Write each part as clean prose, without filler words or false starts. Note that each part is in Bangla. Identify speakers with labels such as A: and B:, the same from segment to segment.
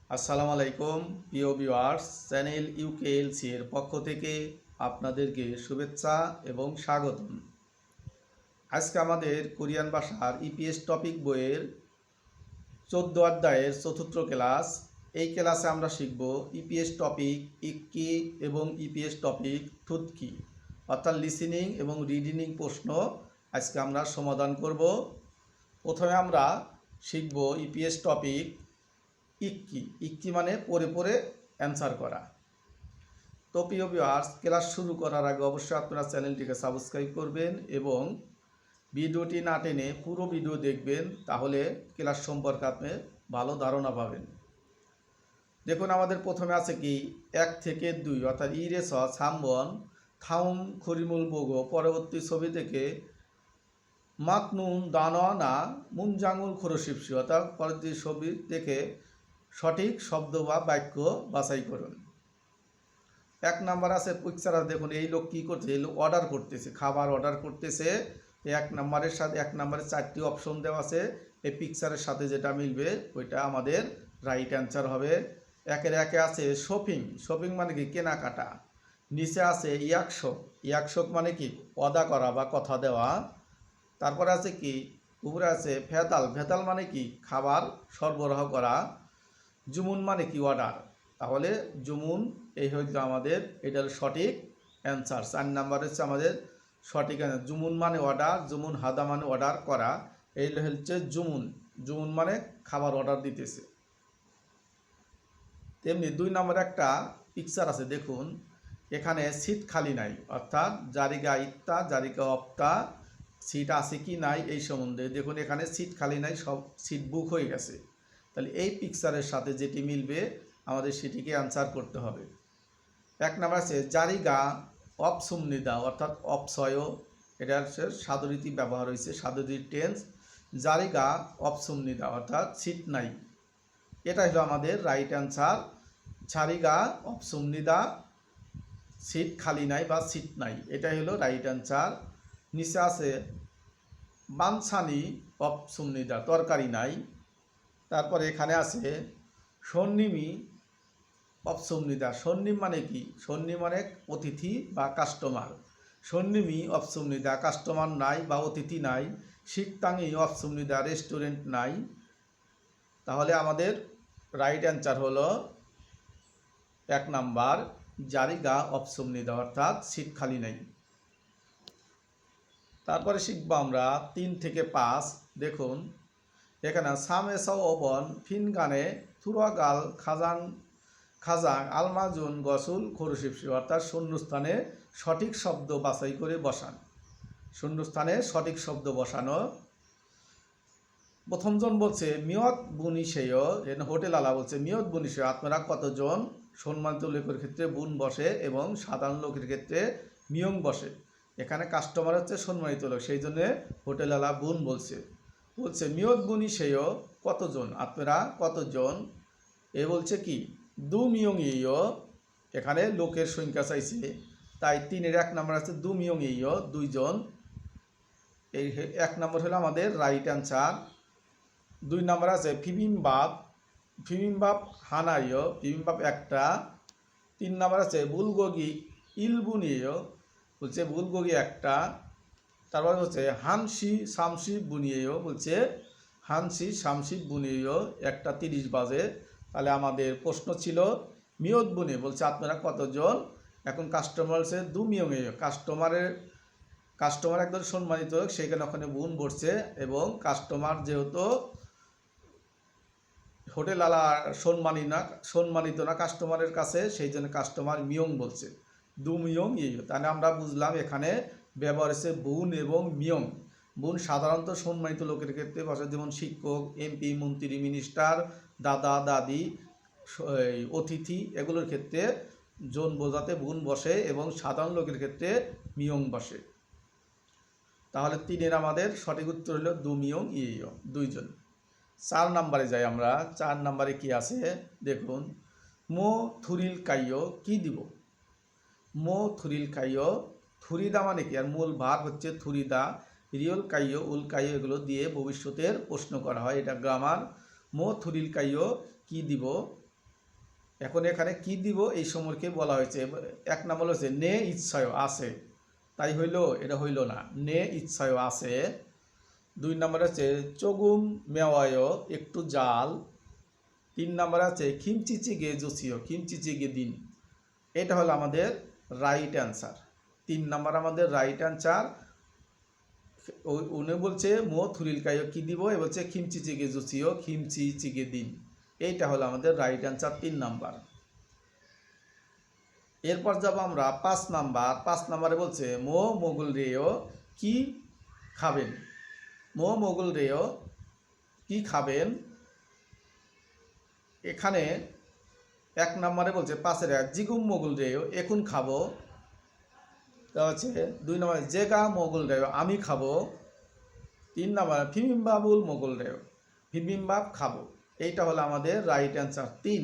A: আসসালামু আলাইকুম প্রিয় ভিউয়ার্স, চ্যানেল ইউকেএলসি এর পক্ষ থেকে আপনাদেরকে শুভেচ্ছা এবং স্বাগতম। আজকে আমাদের কোরিয়ান ভাষার ইপিএস টপিক বইয়ের 14 অধ্যায়ের চতুর্থ ক্লাস। এই ক্লাসে আমরা শিখব ইপিএস টপিক ইক্কি এবং ইপিএস টপিক থুতকি, অর্থাৎ লিসেনিং এবং রিডিং প্রশ্ন আজকে আমরা সমাধান করব। প্রথমে আমরা শিখব ইপিএস টপিক ইক্কি। ইক্কি মানে পড়ে পড়ে অ্যান্সার করা। তো প্রিয় ভিউয়ার্স, ক্লাস শুরু করার আগে অবশ্যই আপনারা চ্যানেলটিকে সাবস্ক্রাইব করবেন এবং ভিডিওটি না টেনে পুরো ভিডিও দেখবেন, তাহলে ক্লাস সম্পর্কে আপনি ভালো ধারণা পাবেন। দেখুন, আমাদের প্রথমে আছে কি 1 থেকে 2, অর্থাৎ ইরেস সামবন থাউম খরিমুল বোগো। পরবর্তী ছবি থেকে মাতনুন দানা মুনজাঙ্গুল খরশিপসি, অর্থাৎ পরবর্তী ছবি থেকে সঠিক শব্দ বা বাক্য বাছাই করুন। 1 নাম্বার আছে পিকচার। দেখুন, এই লোক কী করছে, এই লোক অর্ডার করতেছে, খাবার অর্ডার করতেছে। 1 নাম্বারের সাথে 1 নাম্বারে 4টি অপশন দেওয়া আছে, এই পিকচারের সাথে যেটা মিলবে ওইটা আমাদের রাইট অ্যান্সার হবে। 1-এর 1-এ আছে শপিং। শপিং মানে কি কেনাকাটা। নিচে আছে ইয়াকশোক। ইয়াকশোক মানে কি অদা করা বা কথা দেওয়া। তারপরে আছে কি উপরে আছে ভেদাল। ভেদাল মানে কি খাবার সরবরাহ করা। জুমুন মানে কি অর্ডার। তাহলে জুমুন এই হচ্ছে আমাদের, এটা সঠিক অ্যান্সার। 4 নাম্বার হচ্ছে আমাদের সঠিক অ্যান্সার। জুমুন মানে অর্ডার, জুমুন হাদা মানে অর্ডার করা, এই হচ্ছে জুমুন। জুমুন মানে খাবার অর্ডার দিতেছে। তেমনি 2 নম্বরে একটা পিকচার আছে, দেখুন এখানে সিট খালি নাই, অর্থাৎ জারিগা ইত্তা জারিগা অপ্তা, সিট আছে কি নাই এই সম্বন্ধে। দেখুন এখানে সিট খালি নাই, সব সিট বুক হয়ে গেছে। তাহলে এই পিকচারের সাথে যেটি মিলবে আমাদের সেটিকে অ্যান্সার করতে হবে। 1 নাম্বার আছে জারিগা অপসুমনিদা, অর্থাৎ অপসয়। এটা হচ্ছে সাদরীতি ব্যবহার হয়েছে, সাদরীতির টেন্স। জারিগা অপসুমনিদা অর্থাৎ সিট নাই, এটা হলো আমাদের রাইট অ্যান্সার। ছারিগা অপসুমনিদা, সিট খালি নাই বা সিট নাই, এটাই হলো রাইট অ্যান্সার। নিচে আছে বানসানি অপসুমনিদা, তরকারি নাই। তারপরে এখানে আছে সন্নিমি অপসুমনিদা। সন্নিম মানে কি, সন্নিম মানে অতিথি বা কাস্টমার। সন্নিমি অপসুমনিদা, কাস্টমার নাই বা অতিথি নাই। শিকতাঙ্গি অপসুমনিদা, রেস্টুরেন্ট নাই। তাহলে আমাদের রাইট অ্যান্সার হলো 1 নাম্বার জারিগা অপসুমনিদা, অর্থাৎ সিট খালি নেই। তারপরে শিখব আমরা 3 থেকে 5। দেখুন এখানে সামেসাও ওবন ফিনগানে থুরাগাল খাজাং খাজাং আলমাজুন গসুল খরুশিপসি, অর্থাৎ শূন্যস্থানে সঠিক শব্দ বাছাই করে বসান। শূন্যস্থানে সঠিক শব্দ বসানো। প্রথমজন বলছে মিয়ত বুনিশেয়, হোটেল আলা বলছে মিয়ত বুনিশেয়, আপনারা কতজন। সম্মানিত লোকের ক্ষেত্রে বুন বসে এবং সাধারণ লোকের ক্ষেত্রে মিয়ং বসে। এখানে কাস্টমার হচ্ছে সম্মানিত লোক, সেই জন্য হোটেল আলা বুন বলছে। বলছে মিয়ত বুনিশেয়, কতজন, আপনারা কতজন। এ বলছে কি দু মিয়ং ইয়, এখানে লোকের সংখ্যা চাইছে, তাই 3-এর 1 নাম্বার আছে দু মিয়ং ইয়, 2 জন। এই 1 নম্বর হলো আমাদের রাইট অ্যান্সার। 2 নম্বর আছে ফিবিমবাপ। ফিবিমবাপ হানাইয়, ফিবিমবাপ একটা। 3 নম্বর আছে বুলগোগি ইলবুনিয়, বলছে বুলগোগি একটা। তারপর হচ্ছে হানসি শামসি বুনিয়েও, বলছে হানসি শামসি বুনিয়েও, 1:30 বাজে। তাহলে আমাদের প্রশ্ন ছিল মিয়ত বুনি, বলছে আপনারা কতজন। এখন কাস্টমার হচ্ছে দু মিয়ংয়ে, কাস্টমার একদম সম্মানিত, সেখানে ওখানে বুন বসছে এবং কাস্টমার যেহেতু হোটেল আলা সম্মানিত না কাস্টমারের কাছে, সেই জন্য কাস্টমার মিয়ং বলছে, দু মিয়ং এই। তাহলে আমরা বুঝলাম এখানে ব্যবহার হচ্ছে বুন এবং মিয়ং। বুন সাধারণত সম্মানিত লোকের ক্ষেত্রে বসে, যেমন শিক্ষক, এমপি, মন্ত্রী, মিনিস্টার, দাদা দাদি, অতিথি, এগুলোর ক্ষেত্রে জন বোঝাতে বুন বসে এবং সাধারণ লোকের ক্ষেত্রে মিয়ং বসে। তাহলে 3-এর আমাদের সঠিক উত্তর হলো দু মিয়ং ইয়, 2 জন। 4 নাম্বারে যাই আমরা। 4 নাম্বারে কি আছে দেখুন, মো থুরিল কাইয়, কি দিব। মো থুরিল কাইয়, থুরিদা মানে কি, আর মূল ভাগ হচ্ছে থুরিদা। রিয়ল কাইয়, উল কাইয়, এগুলো দিয়ে ভবিষ্যতের প্রশ্ন করা হয়, এটা গ্রামার। মো থুরিল কাইয়, কি দিব। এখন এখানে কি দিব এই সম্পর্কে বলা হয়েছে। এক নম্বর হচ্ছে নে ইচ্ছায় আছে, তাই হইল, এটা হইল না, নে ইচ্ছায় আছে। দুই নম্বর আছে চগুম মেওয়ায় একটু জাল। তিন নম্বর আছে খিমচিচিগে জুসিও, খিমচিচিগে দিন। এটা হলো আমাদের রাইট অ্যান্সার। তিন নম্বর আমাদের রাইট অ্যান্সার। উনি বলছে মো থুরিল কাইও কি দিব, এ বলছে খিমচি চিগে জুসিও, খিমচি চিগে দিন। এইটা হলো আমাদের রাইট অ্যান্সার 3 নাম্বার। এরপর যাব আমরা 5 নাম্বার। 5 নাম্বারে বলছে মো মোগল রেও কি খাবেন, মো মোগল রেও কি খাবেন। এখানে 1 নাম্বারে বলছে 5-এর জিগুম মোগল রেও এখন খাবো। তা হচ্ছে 2 নম্বরে জেগা মোগল রেও আমি খাবো। 3 নম্বর ফিমিম্বাবুল মোগল রেও ফিমিম্বাব খাবো। এইটা হলো আমাদের রাইট অ্যান্সার 3।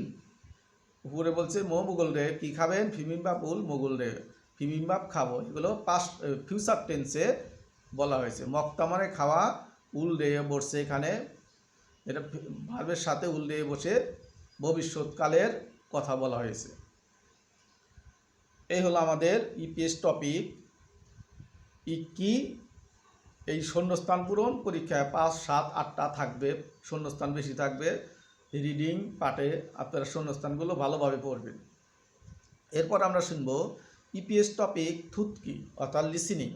A: উপরে বলছে মো মোগল রে কি খাবেন, ফিমিম্বাবুল মোগল রে ফিমিম্বাব খাবো। এগুলো পাস্ট ফিউচার টেন্সে বলা হয়েছে। মক্তা মানে খাওয়া, উল রে বসছে এখানে, এটা ভার্বের সাথে উল রে বসে ভবিষ্যৎকালের কথা বলা হয়েছে। এই হলো আমাদের ইপিএস টপিক। কি এই শূন্যস্থান পূরণ পরীক্ষায় 5, 7, 8টা থাকবে, শূন্যস্থান বেশি থাকবে। রিডিং পার্টে আপনারা শূন্যস্থানগুলো ভালোভাবে পড়বেন। এরপর আমরা শুনব ইপিএস টপিক থুতকি অর্থাৎ লিসেনিং।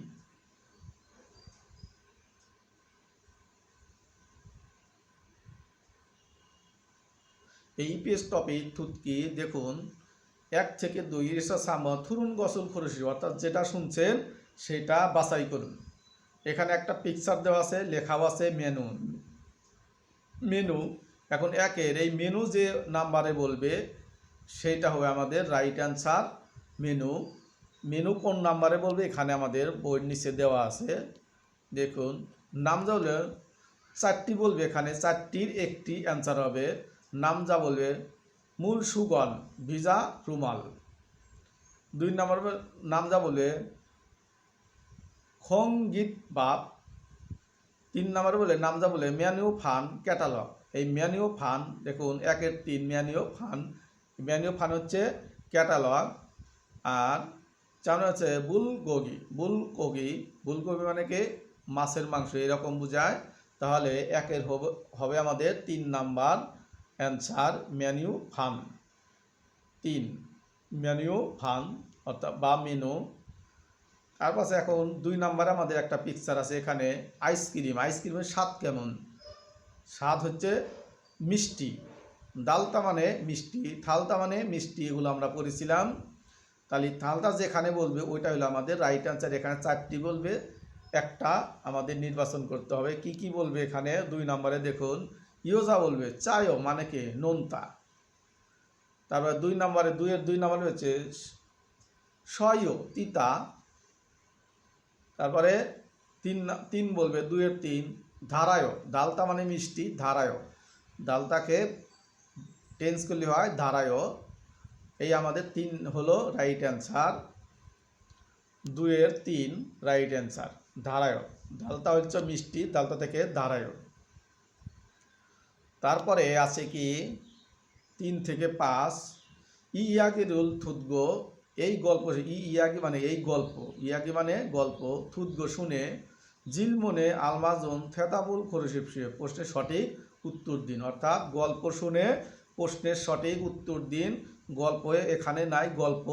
A: এই ইপিএস টপিক থুতকি দেখুন 1 থেকে 2 রেসা সাম থুরুন গসল খরসি, অর্থাৎ যেটা শুনছেন সেটা বাছাই করুন। এখানে একটা পিকচার দেওয়া আছে, লেখাও আছে মেনু। মেনু এখন 1-এর এই মেনু যে নাম্বারে বলবে সেইটা হবে আমাদের রাইট অ্যান্সার। মেনু মেনু কোন নাম্বারে বলবে এখানে আমাদের বইয়ের নিচে দেওয়া আছে। দেখুন নামজা হলে 4টি বলবে, এখানে 4টির একটি অ্যান্সার হবে। নামজা বলবে মূল সুগন ভিজা রুমাল। 2 নম্বর নামজা বলবে খঙ্গীত বাপ। 3 নম্বরে বলে নামজা বলে ম্যানিউ ফান ক্যাটালগ। এই ম্যানিউ ফান দেখুন 1-এর 3 ম্যানিউ ফান। ম্যানিউ ফান হচ্ছে ক্যাটালগ। আর 4 হচ্ছে বুলগোগি। বুলগোগি বুলগোগি মানে কি মাছের মাংস এরকম বোঝায়। তাহলে 1-এর হবে আমাদের 3 number answer Man U fun. 3 Man U fun অর্থাৎ বা মেনু। তারপর এখন 2 নম্বরে আমাদের একটা পিকচার আছে, এখানে আইসক্রিম। আইসক্রিমের স্বাদ কেমন? স্বাদ হচ্ছে মিষ্টি। ডালতা মানে মিষ্টি, থালতা মানে মিষ্টি, এগুলো আমরা পড়েছিলাম। তাহলে থালতা যেখানে বলবে ওইটা হলো আমাদের রাইট অ্যান্সার। এখানে 4টি বলবে, একটা আমাদের নির্বাচন করতে হবে। কি কি বলবে এখানে 2 নম্বরে দেখুন ইয়োজা বলবে চায়ও মানে কি নোনতা। তারপর 2 নম্বরে 2-এর 2 নম্বরে হচ্ছে সয়ও তিতা। তারপরে 3 বলবে 2-এর 3 ধারায়। ডালতা মানে মিষ্টি, ধারায় ডালতাকে টেন্স করলে হয় ধারায়। এই আমাদের 3 হলো রাইট অ্যান্সার। 2-এর 3 রাইট অ্যান্সার ধারায়। ডালতা হচ্ছে মিষ্টি, ডালতা থেকে ধারায়। তারপরে আছে কি 3 থেকে 5 ইয়াকি রুল থুতগো। এই গল্প ইয়াকি মানে এই গল্প, ইয়াকি মানে গল্প, থুতগো শুনে জিলমনে আলমাজন থেতাবুল খরসিপসিয়ে প্রশ্নের সঠিক উত্তর দিন। অর্থাৎ গল্প শুনে প্রশ্নের সঠিক উত্তর দিন। গল্প এখানে নাই, গল্প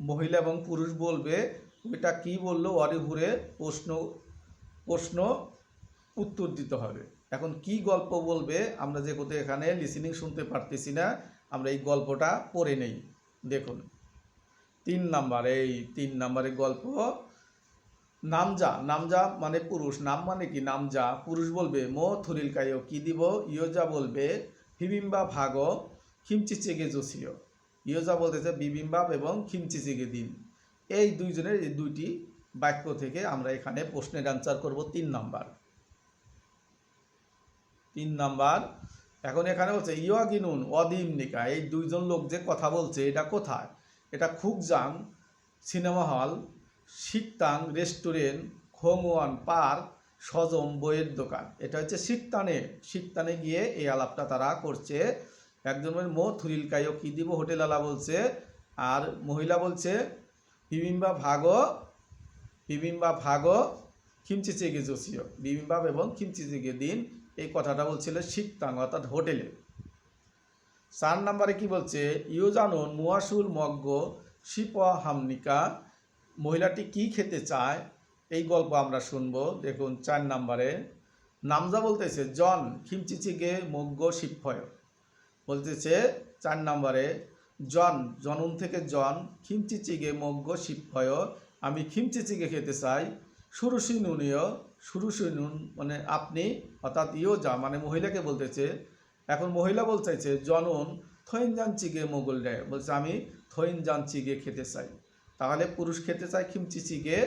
A: মহিলা এবং পুরুষ বলবে ওইটা কি বললো ওয়ারি ঘুরে প্রশ্ন উত্তর দিতে হবে। এখন কি গল্প বলবে আমরা যে কোথাও এখানে লিসেনিং শুনতে পারতেছি না, আমরা এই গল্পটা পড়ে নেই। দেখুন 3 নাম্বার, এই 3 নাম্বারের গল্প নামজা। নামজা মানে পুরুষ, নাম মানে কি নামজা, পুরুষ বলবে মো থুরিল কাইও কি দিব। ইয়োজা বলবে ফিবিম্বা ভাগো খিমচি চেগে জোসিও। ইয়োজা বলতেছে বিবিম্বাব এবং খিমচি চেগে দিন। এই দুইজনের এই 2টি বাক্য থেকে আমরা এখানে প্রশ্নের অ্যান্সার করব 3 নাম্বার। 3 নাম্বার। এখন এখানে বলছে ইয়োগিনুন অদিমনিকা, এই 2জন লোক যে কথা বলছে এটা কোথায়? এটা খুকজাং সিনেমা হল, শিকতাং রেস্টুরেন্ট, খোংওয়ান পার্ক, সজম বইয়ের দোকান। এটা হচ্ছে শিকতানে গিয়ে এই আলাপটা তারা করছে। একজন বলে মো থুরিল কাইও কি দিব হোটেলওয়ালা বলছে, আর মহিলা বলছে বিবিম্বা ভাগো খিমচিচিগে জোসিও, বিবিম্বাপ এবং খিমচিচিগে দিন, এই কথাটা বলছিল শিকতাং অর্থাৎ হোটেলে। 4 নম্বরে কি বলছে, ইউজানুন মুয়াসুল মগ্গ শিপ হামনিকা, মহিলাটি কি খেতে চায় এই গল্প আমরা শুনবো। দেখুন 4 নম্বরে নামজা বলতেছে জন খিমচিচিগে মগ্গ শিপফয়, বলতেছে 4 নম্বরে জনুন থেকে জন খিমচিচিগে মগ্গ শিপফয়, আমি খিমচিচিগে খেতে চাই। সুরুসিনুন মানে আপনি, অর্থাৎ ইয়োজা মানে মহিলাকে বলতেছে। এখন মহিলা বলতে চাইছে জনন থইনজানচিগে মোগল দেয়, বলছে আমি থইনজানচিগে খেতে চাই। তাহলে পুরুষ খেতে চায় খিমচিচিগে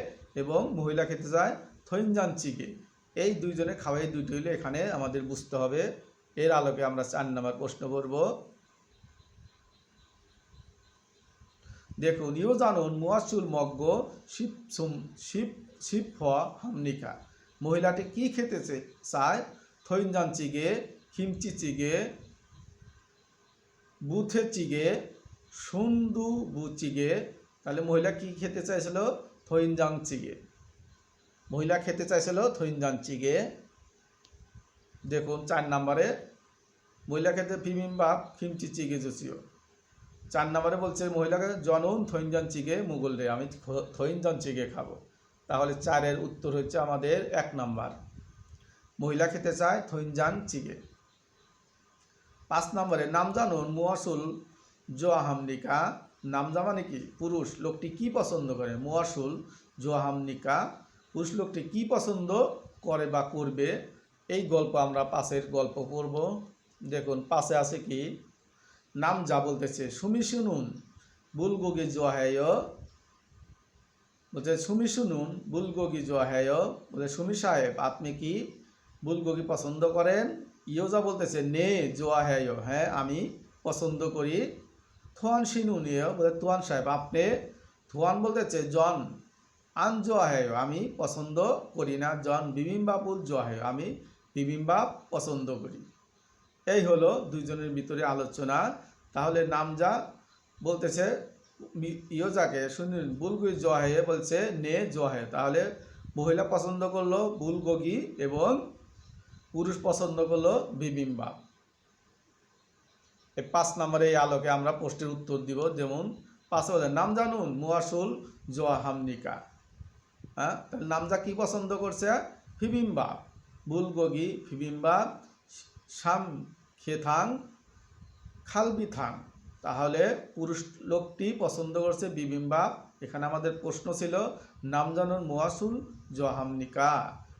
A: এবং মহিলা খেতে চায় থইনজানচিগে। এই দুইজনে খাওয়াই দুইটি হইলে এখানে আমাদের বুঝতে হবে। এর আলোকে আমরা 4 নম্বর প্রশ্ন করব। দেখুন ইয়োজানুন মুয়াসুল মগ্গ শিপ হামনিকা, মহিলাটি কি খেতে চায়, থইনজানচিগে, খিমচিচিগে, বুথেচিগে, সুন্দু বুচিগে। তাহলে মহিলা কি খেতে চাইছিল, থইনজাংচিগে, মহিলা খেতে চাইছিল থইনজাংচিগে। দেখুন 4 নম্বরে মহিলা খেতে বিবিম্বাপ খিমচিচিগে জুসিও। 4 নম্বরে বলছে মহিলাকে জনুন থইনজানচিগে মুগল রে, আমি থইনজানচিগে খাবো। তাহলে 4-এর উত্তর হচ্ছে আমাদের 1 নম্বর, মহিলা খেতে চায় থইনজানচিগে। 5 নম্বরে নামজানুন মুয়াসুল জোয়াহামনিকা, নামজা মানে কি পুরুষ, লোকটি কি পছন্দ করে, মুয়াসুল জোয়াহামনিকা, পুরুষ লোকটি কি পছন্দ করে বা করবে। এই গল্প আমরা 5-এর গল্প পড়ব। দেখুন 5-এ আছে কি, নামজা বলতেছে সুমি শুনুন বুলগোগি জোয়াহেয়, বলছে সুমি শুনুন বুলগোগি জোয়াহেয়, বলছে সুমি সাহেব আপনি কি বুলগোগি পছন্দ করেন। ইয়োজা বলতেছে নে জোয়াহেয়, হ্যাঁ আমি পছন্দ করি। থুয়ান শিনুনিও, বলে তুয়ান সাহেব আপনি, থুয়ান বলতেছে জন আন জোয়াহেয়, আমি পছন্দ করি না। জন বিবিম্বাপুল জোয়াহেয়, আমি বিবিম্বাপ পছন্দ করি। এই হলো দুইজনের ভিতরে আলোচনা। তাহলে নামজা বলতেছে ইয়োজাকে শুনুন বুলগি জোয়াহে, বলছে নে জোয়াহে, তাহলে মহিলা পছন্দ করলো বুলগোগি এবং পুরুষ পছন্দ করলো বিবিম্বাপ। এই 5 নম্বরে এই আলোকে আমরা প্রশ্নের উত্তর দিব। যেমন 5 বলে নাম জানুন মুয়াসুল জোয়াহামনিকা, হ্যাঁ তাহলে নামজা কি পছন্দ করছে, বিবিম্বাপ, বুলগোগি বিবিম্বাপ, শাম খেথাং খালবিথাং, তাহলে পুরুষ লোকটি পছন্দ করছে বিবিম্বাপ। এখানে আমাদের প্রশ্ন ছিল নামজানুন মুয়াসুল জোয়াহামনিকা,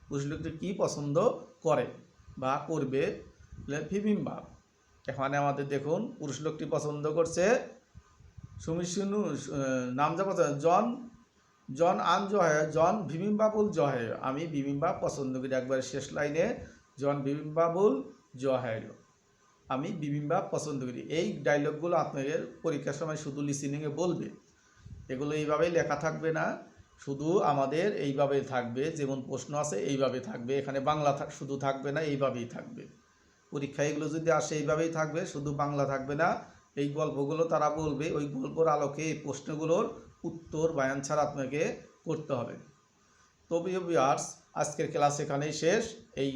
A: পুরুষ লোকটি কি পছন্দ করে বা করবে, বিবিম্বাপ। এখানে আমাদের দেখুন পুরুষ লোকটি পছন্দ করছে সুমিশুনু, নামজা পছন্দ জন আন জহে, জন বিবিম্বাবুল জহে, আমি বিবিম্বাপ পছন্দ করি। একবারে শেষ লাইনে জন বিবিম্বাবুল জহে, আমি বিবিম্বাপ পছন্দ করি। এই ডায়লগগুলো আপনাদের পরীক্ষার সময় শুধু লিসেনিংয়ে বলবে, এগুলো এইভাবেই লেখা থাকবে না, শুধু আমাদের এইভাবেই থাকবে। যেমন প্রশ্ন আছে এইভাবে থাকবে, এখানে বাংলা শুধু থাকবে না, এইভাবেই থাকবে। পরীক্ষায় এগুলো যদি আসে এইভাবেই থাকবে, শুধু বাংলা থাকবে না। এই গল্পগুলো তারা বলবে, ওই গল্পর আলোকে এই প্রশ্নগুলোর উত্তর বা অ্যান্সার আপনাকে করতে হবে। তো ভিউয়ার্স, আজকের ক্লাস এখানেই শেষ। এই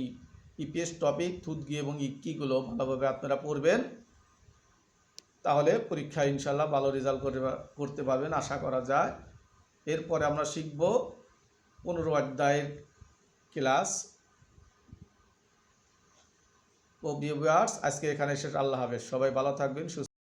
A: ইপিএস টপিক থুতগি এবং ইক্কিগুলো ভালোভাবে আপনারা পড়বেন, তাহলে পরীক্ষায় ইনশাল্লাহ ভালো রেজাল্ট করতে পারবেন আশা করা যায়। এরপরে আমরা শিখব 15 অধ্যায়ের ক্লাস। তো ভিউয়ার্স, আজকে এখানে শেষ। আল্লাহ হাফেজ, সবাই ভালো থাকবেন।